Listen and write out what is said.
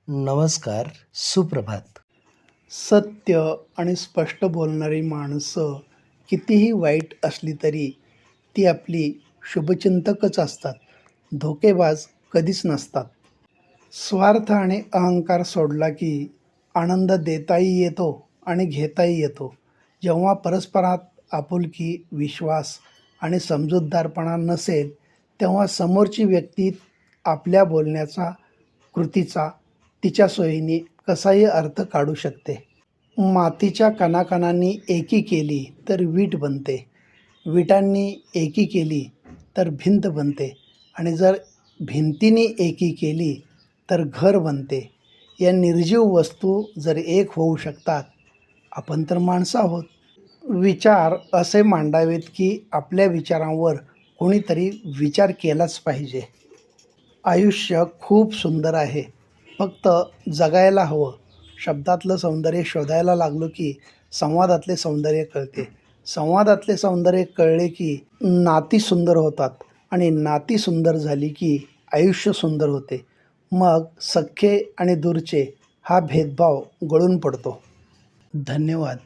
नमस्कार, सुप्रभात. सत्य आणि स्पष्ट बोलणारी माणसं कितीही वाईट असली तरी ती आपली शुभचिंतकच असतात. धोकेबाज कधीच नसतात. स्वार्थ आणि अहंकार सोडला की आनंद देताही येतो आणि घेताही येतो. जेव्हा परस्परात आपुलकी, विश्वास आणि समजूतदारपणा नसेल, तेव्हा समोरची व्यक्ती आपल्या बोलण्याचा, कृतीचा तिच्या सोयीने कसाही अर्थ काढू शकते. मातीच्या कणाकणांनी एकी केली तर वीट बनते, विटांनी एकी केली तर भिंत बनते आणि जर भिंतीने एकी केली तर घर बनते. या निर्जीव वस्तू जर एक होऊ शकतात, आपण तर माणसं आहोत. विचार असे मांडावेत की आपल्या विचारांवर कोणीतरी विचार केलाच पाहिजे. आयुष्य खूप सुंदर आहे, फक्त जगायला हवं. शब्दातलं सौंदर्य शोधायला लागलो की संवादातले सौंदर्य कळते. संवादातले सौंदर्य कळले की नाती सुंदर होतात आणि नाती सुंदर झाली की आयुष्य सुंदर होते. मग सख्खे आणि दूरचे हा भेदभाव गळून पडतो. धन्यवाद.